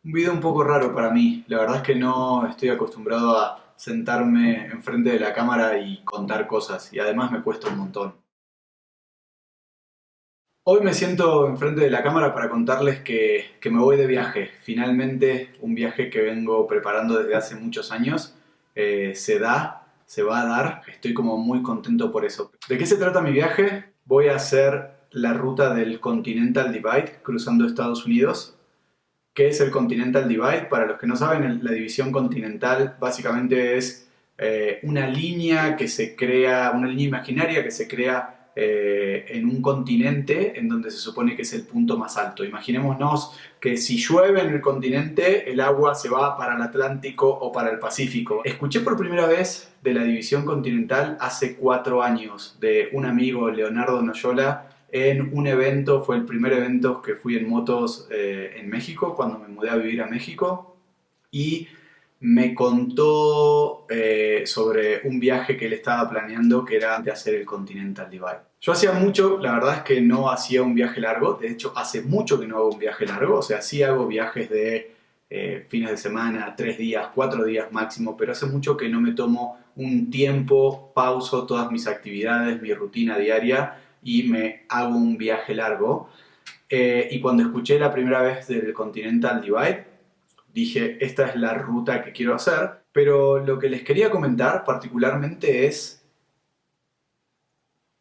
Un video un poco raro para mí. La verdad es que no estoy acostumbrado a sentarme enfrente de la cámara y contar cosas, y además me cuesta un montón. Hoy me siento enfrente de la cámara para contarles que me voy de viaje. Finalmente, un viaje que vengo preparando desde hace muchos años se va a dar. Estoy como muy contento por eso. ¿De qué se trata mi viaje? Voy a hacer la ruta del Continental Divide cruzando Estados Unidos. ¿Qué es el Continental Divide? Para los que no saben, la división continental básicamente es una línea que se crea, una línea imaginaria que se crea en un continente en donde se supone que es el punto más alto. Imaginémonos que si llueve en el continente, el agua se va para el Atlántico o para el Pacífico. Escuché por primera vez de la división continental hace 4 años de un amigo, Leonardo Noyola, en un evento. Fue el primer evento que fui en motos en México, cuando me mudé a vivir a México, y me contó sobre un viaje que él estaba planeando, que era de hacer el Continental Divide. Yo hacía mucho, la verdad es que no hacía un viaje largo. De hecho hace mucho que no hago un viaje largo. O sea, sí hago viajes de fines de semana, 3 días, 4 días máximo, pero hace mucho que no me tomo un tiempo, pauso todas mis actividades, mi rutina diaria y me hago un viaje largo. Y cuando escuché la primera vez del Continental Divide, dije, esta es la ruta que quiero hacer. Pero lo que les quería comentar particularmente es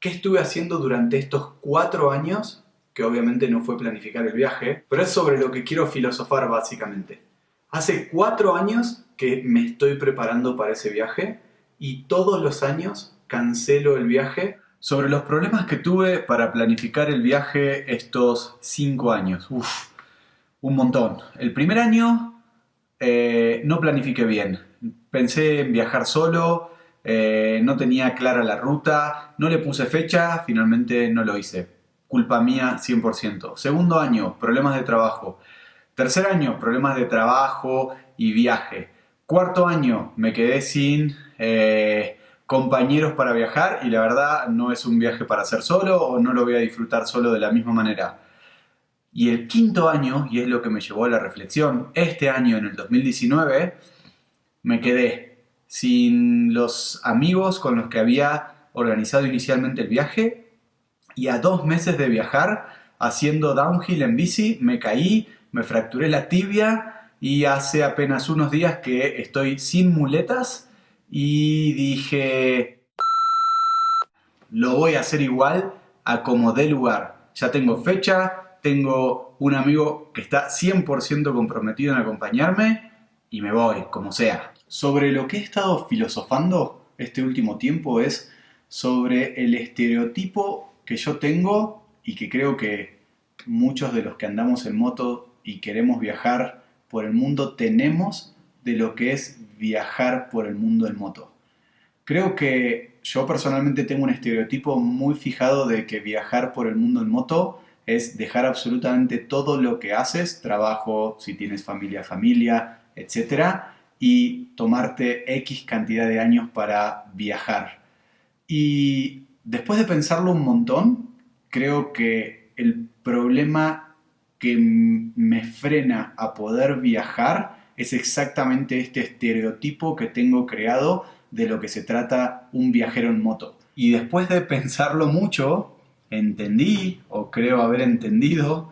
qué estuve haciendo durante estos 4 años, que obviamente no fue planificar el viaje, pero es sobre lo que quiero filosofar básicamente. Hace 4 años que me estoy preparando para ese viaje y todos los años cancelo el viaje. Sobre los problemas que tuve para planificar el viaje estos 5 años. Uf, un montón. El primer año no planifiqué bien. Pensé en viajar solo, no tenía clara la ruta, no le puse fecha, finalmente no lo hice. Culpa mía 100%. Segundo año, problemas de trabajo. Tercer año, problemas de trabajo y viaje. Cuarto año, me quedé sin compañeros para viajar y la verdad no es un viaje para hacer solo o no lo voy a disfrutar solo de la misma manera. Y el quinto año, y es lo que me llevó a la reflexión, este año, en el 2019, me quedé sin los amigos con los que había organizado inicialmente el viaje, y a 2 meses de viajar, haciendo downhill en bici, me caí, me fracturé la tibia y hace apenas unos días que estoy sin muletas y dije, lo voy a hacer igual a como dé lugar. Ya tengo fecha, tengo un amigo que está 100% comprometido en acompañarme y me voy, como sea. Sobre lo que he estado filosofando este último tiempo es sobre el estereotipo que yo tengo y que creo que muchos de los que andamos en moto y queremos viajar por el mundo tenemos de lo que es viajar por el mundo en moto. Creo que yo personalmente tengo un estereotipo muy fijado de que viajar por el mundo en moto es dejar absolutamente todo lo que haces, trabajo, si tienes familia, familia, etcétera, y tomarte X cantidad de años para viajar. Y después de pensarlo un montón, creo que el problema que me frena a poder viajar es exactamente este estereotipo que tengo creado de lo que se trata un viajero en moto. Y después de pensarlo mucho, entendí, o creo haber entendido,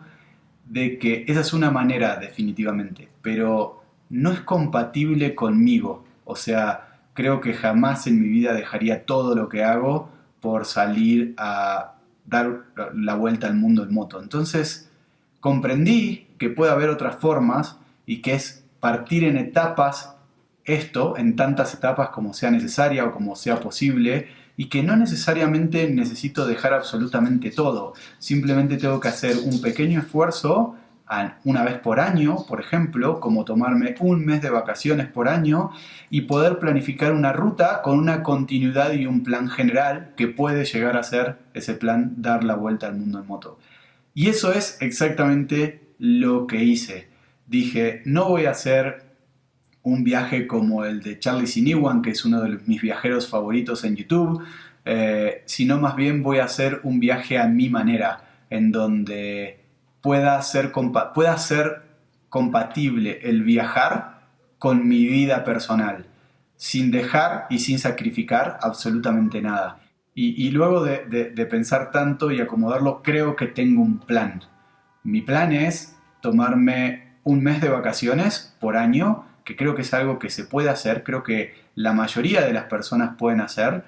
de que esa es una manera definitivamente, pero no es compatible conmigo. O sea, creo que jamás en mi vida dejaría todo lo que hago por salir a dar la vuelta al mundo en moto. Entonces, comprendí que puede haber otras formas y que es partir en etapas esto, en tantas etapas como sea necesaria o como sea posible, y que no necesariamente necesito dejar absolutamente todo. Simplemente tengo que hacer un pequeño esfuerzo una vez por año, por ejemplo, como tomarme un mes de vacaciones por año y poder planificar una ruta con una continuidad y un plan general que puede llegar a ser ese plan dar la vuelta al mundo en moto. Y eso es exactamente lo que hice. Dije, no voy a hacer un viaje como el de Charlie Sinewan, que es uno de mis viajeros favoritos en YouTube, sino más bien voy a hacer un viaje a mi manera, en donde pueda ser compatible el viajar con mi vida personal, sin dejar y sin sacrificar absolutamente nada. Y luego de pensar tanto y acomodarlo, creo que tengo un plan. Mi plan es tomarme un mes de vacaciones por año, que creo que es algo que se puede hacer, creo que la mayoría de las personas pueden hacer,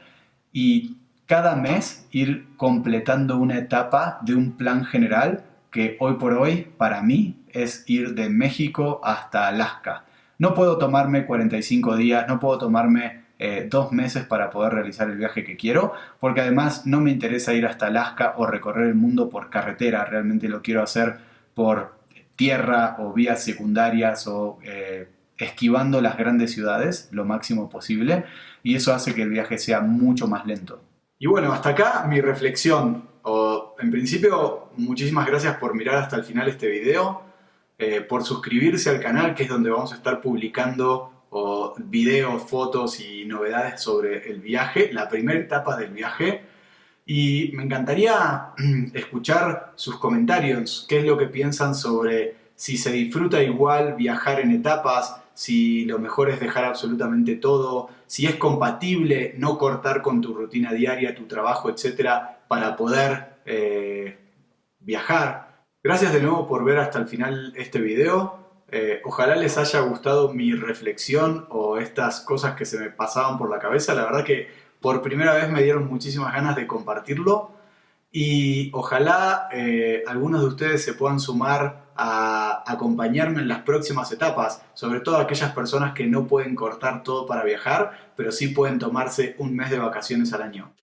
y cada mes ir completando una etapa de un plan general que hoy por hoy para mí es ir de México hasta Alaska. No puedo tomarme 45 días, no puedo tomarme 2 meses para poder realizar el viaje que quiero, porque además no me interesa ir hasta Alaska o recorrer el mundo por carretera, realmente lo quiero hacer por tierra o vías secundarias o esquivando las grandes ciudades lo máximo posible, y eso hace que el viaje sea mucho más lento. Y bueno, hasta acá mi reflexión. En principio, muchísimas gracias por mirar hasta el final este video, por suscribirse al canal, que es donde vamos a estar publicando videos, fotos y novedades sobre el viaje, la primera etapa del viaje. Y me encantaría escuchar sus comentarios, qué es lo que piensan sobre si se disfruta igual viajar en etapas, si lo mejor es dejar absolutamente todo, si es compatible no cortar con tu rutina diaria, tu trabajo, etcétera, para poder viajar. Gracias de nuevo por ver hasta el final este video. Ojalá les haya gustado mi reflexión o estas cosas que se me pasaban por la cabeza. La verdad que por primera vez me dieron muchísimas ganas de compartirlo, y ojalá algunos de ustedes se puedan sumar a acompañarme en las próximas etapas, sobre todo aquellas personas que no pueden cortar todo para viajar, pero sí pueden tomarse un mes de vacaciones al año.